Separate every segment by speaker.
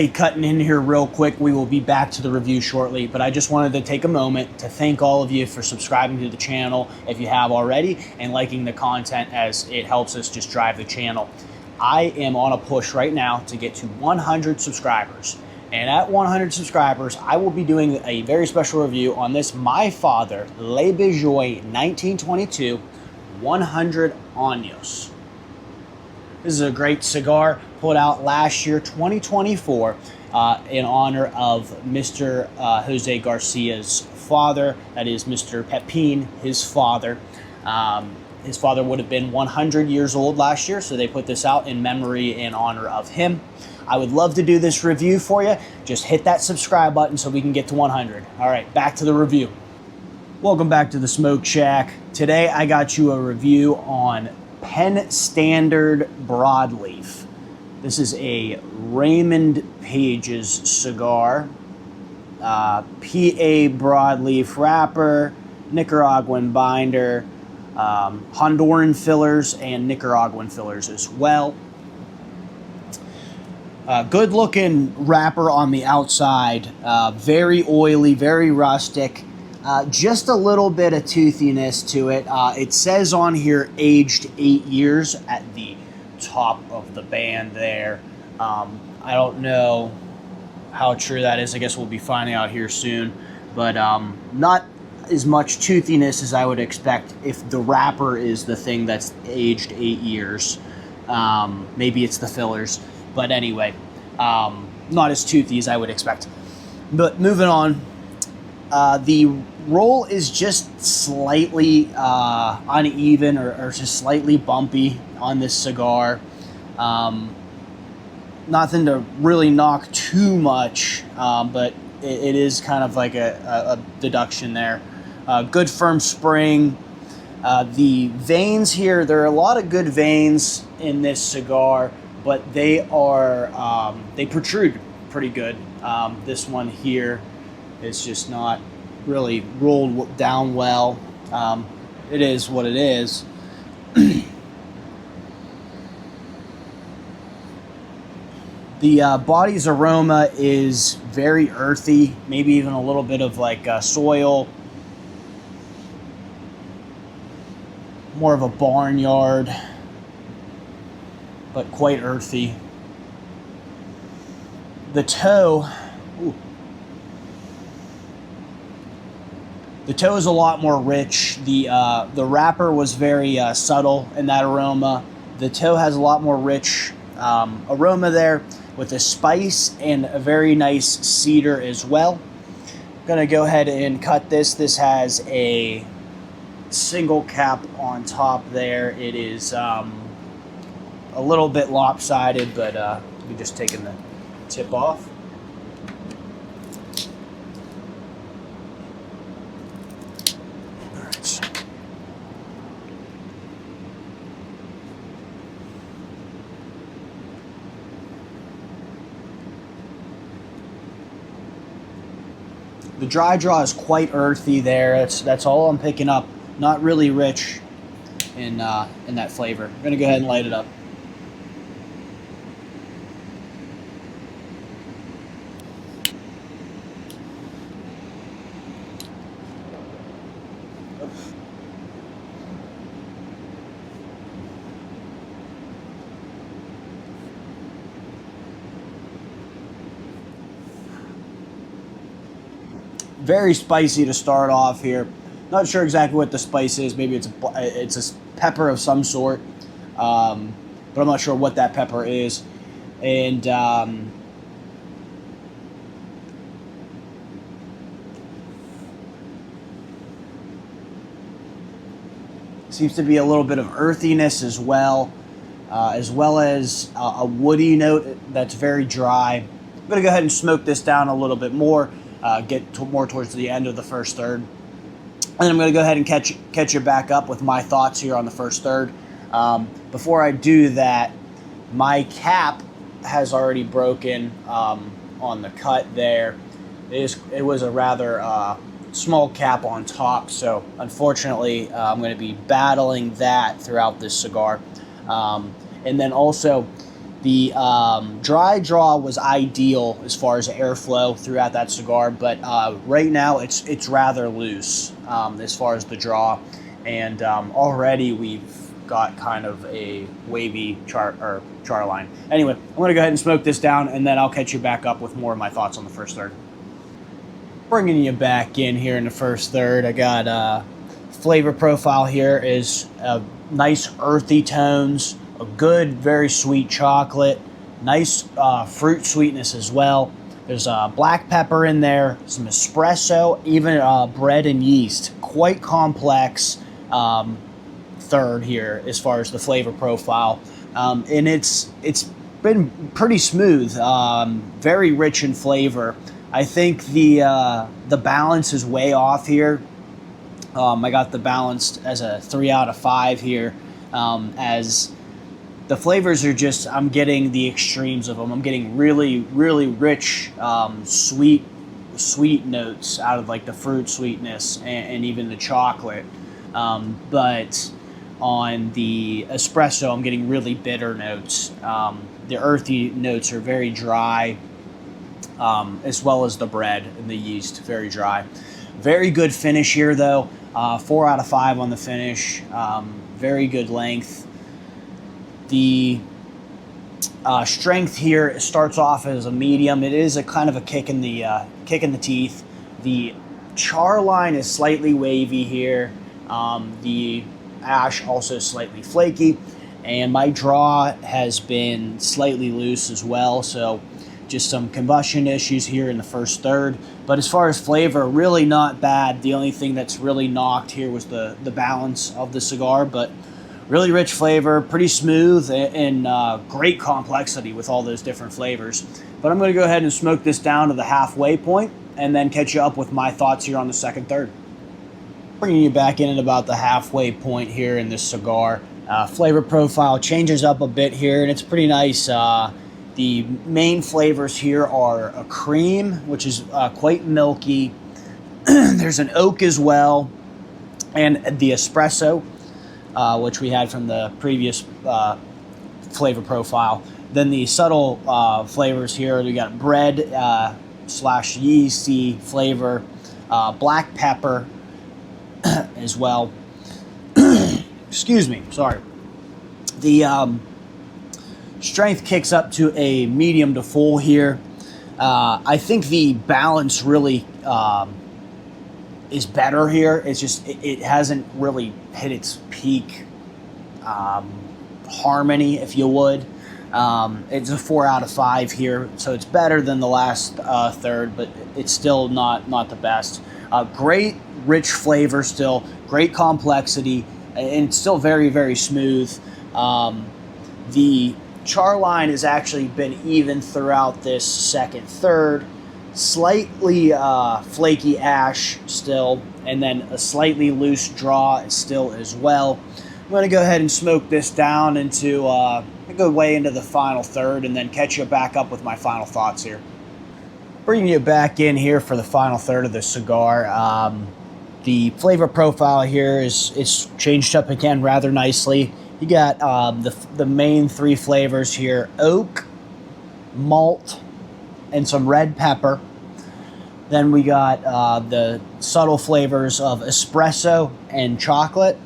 Speaker 1: Hey, cutting in here real quick. We will be back to the review shortly, but I just wanted to take a moment to thank all of you for subscribing to the channel if you have already and liking the content, as it helps us just drive the channel. I am on a push right now to get to 100 subscribers. And at 100 subscribers, I will be doing a very special review on this My Father Le Bejoy 1922 100 Años. This is a great cigar put out last year, 2024, in honor of Mr. Jose Garcia's father. That is Mr. Pepin, his father. His father would have been 100 years old last year, so they put this out in memory in honor of him. I would love to do this review for you. Just hit that subscribe button so we can get to 100. All right, back to the review. Welcome back to the Smoke Shack. Today I got you a review on Penn Standard Broadleaf. This is a Raymond Page's cigar. PA Broadleaf wrapper, Nicaraguan binder, Honduran fillers, and Nicaraguan fillers as well. Good looking wrapper on the outside, very oily, very rustic, just a little bit of toothiness to it. It says on here aged 8 years at the top of the band there. I don't know how true that is. I guess we'll be finding out here soon, but not as much toothiness as I would expect if the wrapper is the thing that's aged 8 years. Maybe it's the fillers. But anyway, not as toothy as I would expect. But moving on, the roll is just slightly uneven or just slightly bumpy on this cigar. Nothing to really knock too much, but it is kind of like a deduction there. Good firm spring. The veins here, there are a lot of good veins in this cigar, but they are they protrude pretty good. This one here is just not really rolled down well. It is what it is. The body's aroma is very earthy, maybe even a little bit of like soil, more of a barnyard, but quite earthy. The toe, the toe is a lot more rich. The wrapper was very subtle in that aroma. The toe has a lot more rich aroma there, with a spice and a very nice cedar as well. I'm gonna go ahead and cut this. This has a single cap on top there. It is a little bit lopsided, but we're just taking the tip off. All right. The dry draw is quite earthy there. That's all I'm picking up. Not really rich in that flavor. I'm gonna go ahead and light it up. Very spicy to start off here. Not sure exactly what the spice is. Maybe it's a pepper of some sort, but I'm not sure what that pepper is. And seems to be a little bit of earthiness as well as a woody note that's very dry. I'm gonna go ahead and smoke this down a little bit more. Get more towards the end of the first third. And I'm going to go ahead and catch you back up with my thoughts here on the first third. Before I do that, my cap has already broken on the cut there. It was a rather small cap on top, so unfortunately I'm going to be battling that throughout this cigar. And then also, The dry draw was ideal as far as airflow throughout that cigar, but right now it's rather loose as far as the draw, and already we've got kind of a wavy char line. Anyway, I'm going to go ahead and smoke this down, and then I'll catch you back up with more of my thoughts on the first third. Bringing you back in here in the first third, I got flavor profile here is nice earthy tones, a good, very sweet chocolate, nice fruit sweetness as well. There's black pepper in there, some espresso, even bread and yeast. Quite complex third here as far as the flavor profile, and it's been pretty smooth, very rich in flavor. I think the balance is way off here. I got the balanced as a 3 out of 5 here, as the flavors are just, I'm getting the extremes of them. I'm getting really, really rich, sweet notes out of like the fruit sweetness and even the chocolate. But on the espresso, I'm getting really bitter notes. The earthy notes are very dry, as well as the bread and the yeast, very dry. Very good finish here though. 4 out of 5 on the finish. Very good length. The strength here starts off as a medium. It is a kind of a kick in the teeth. The char line is slightly wavy here. The ash also slightly flaky, and my draw has been slightly loose as well. So just some combustion issues here in the first third. But as far as flavor, really not bad. The only thing that's really knocked here was the balance of the cigar, but really rich flavor, pretty smooth, and great complexity with all those different flavors. But I'm going to go ahead and smoke this down to the halfway point and then catch you up with my thoughts here on the second third. Bringing you back in at about the halfway point here in this cigar. Flavor profile changes up a bit here, and it's pretty nice. The main flavors here are a cream, which is quite milky. There's an oak as well, and the espresso, which we had from the previous flavor profile. Then the subtle flavors here, we got bread slash yeasty flavor, black pepper as well. Excuse me, sorry. The strength kicks up to a medium to full here. I think the balance really is better here. It's just it hasn't really hit its peak harmony, if you would. It's a 4 out of 5 here, so it's better than the last third, but it's still not the best. Great rich flavor still, great complexity, and it's still very, very smooth. The char line has actually been even throughout this second third. Slightly flaky ash still, and then a slightly loose draw still as well. I'm going to go ahead and smoke this down into a good way into the final third, and then catch you back up with my final thoughts here. Bringing you back in here for the final third of the cigar. The flavor profile here is changed up again rather nicely. You got the main 3 flavors here: oak, malt, and some red pepper. Then we got the subtle flavors of espresso and chocolate.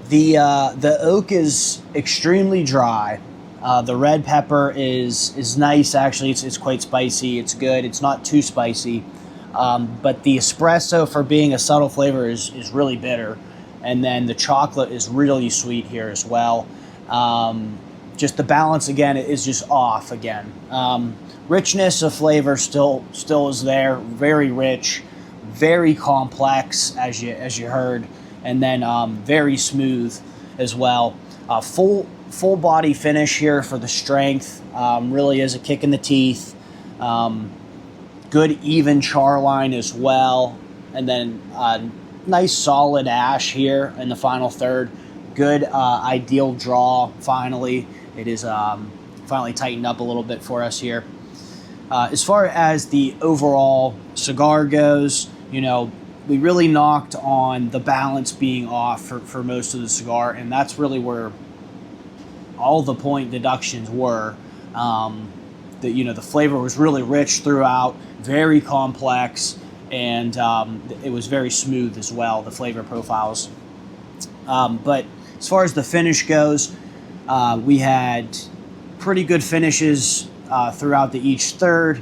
Speaker 1: The oak is extremely dry. The red pepper is nice, actually. It's quite spicy. It's good. It's not too spicy. But the espresso, for being a subtle flavor, is really bitter. And then the chocolate is really sweet here as well. Just the balance, again, is just off again. Richness of flavor still is there. Very rich, very complex, as you heard. And then very smooth as well. Full body finish here for the strength. Really is a kick in the teeth. Good even char line as well. And then nice solid ash here in the final third. Good ideal draw finally. It is finally tightened up a little bit for us here. As far as the overall cigar goes, you know, we really knocked on the balance being off for most of the cigar, and that's really where all the point deductions were. The flavor was really rich throughout, very complex, and it was very smooth as well, the flavor profiles. But as far as the finish goes, we had pretty good finishes throughout each third.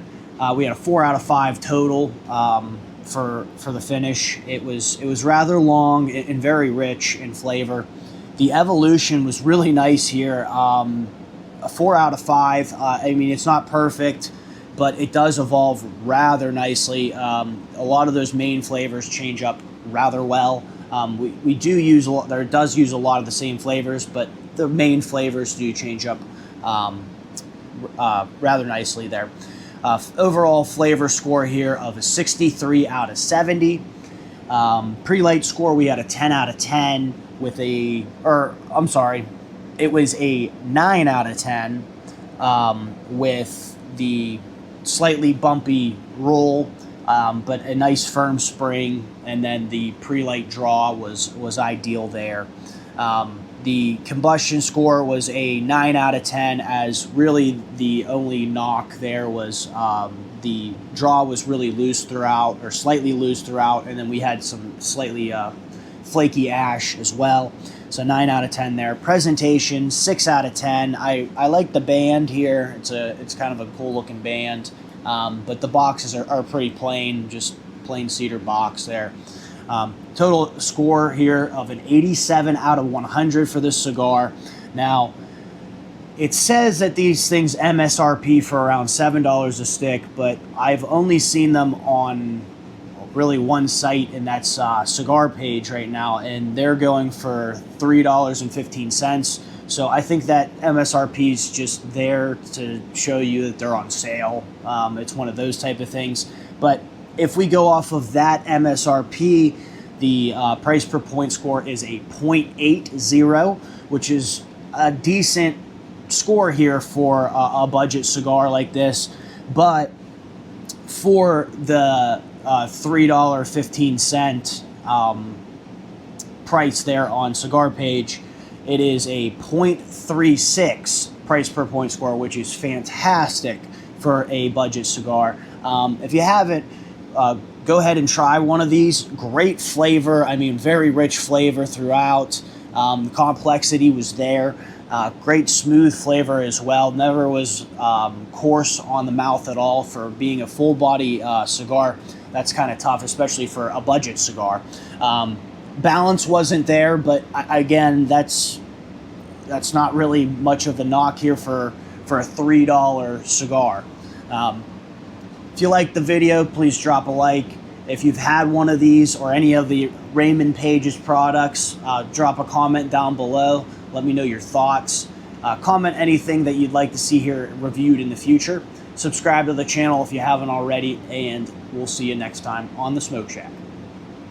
Speaker 1: We had a 4 out of 5 total for the finish. It was rather long and very rich in flavor. The evolution was really nice here. A 4 out of 5. I mean, it's not perfect, but it does evolve rather nicely. A lot of those main flavors change up rather well. We do use a lot. There does use a lot of the same flavors, but the main flavors do change up rather nicely there. Overall flavor score here of a 63 out of 70. Pre-light score, we had a 10 out of 10 with it was a 9 out of 10 with the slightly bumpy roll, but a nice firm spring, and then the pre-light draw was ideal there. The combustion score was a 9 out of 10, as really the only knock there was the draw was really loose throughout, or slightly loose throughout, and then we had some slightly flaky ash as well. So 9 out of 10 there. Presentation, 6 out of 10. I like the band here. It's kind of a cool looking band, but the boxes are pretty plain, just plain cedar box there. Total score here of an 87 out of 100 for this cigar. Now, it says that these things MSRP for around $7 a stick, but I've only seen them on really one site, and that's Cigar Page right now, and they're going for $3.15. So I think that MSRP is just there to show you that they're on sale. It's one of those type of things. But if we go off of that MSRP, the price per point score is a 0.80, which is a decent score here for a budget cigar like this. But for the $3.15 price there on Cigar Page, it is a 0.36 price per point score, which is fantastic for a budget cigar. If you haven't, go ahead and try one of these. Great flavor. I mean, very rich flavor throughout. The complexity was there. Great smooth flavor as well. Never was coarse on the mouth at all. For being a full body cigar, that's kind of tough, especially for a budget cigar. Balance wasn't there, but again, that's not really much of a knock here for a $3 cigar. If you liked the video, please drop a like. If you've had one of these or any of the Raymond Page's products, drop a comment down below. Let me know your thoughts. Comment anything that you'd like to see here reviewed in the future. Subscribe to the channel if you haven't already, and we'll see you next time on The Smoke Shack.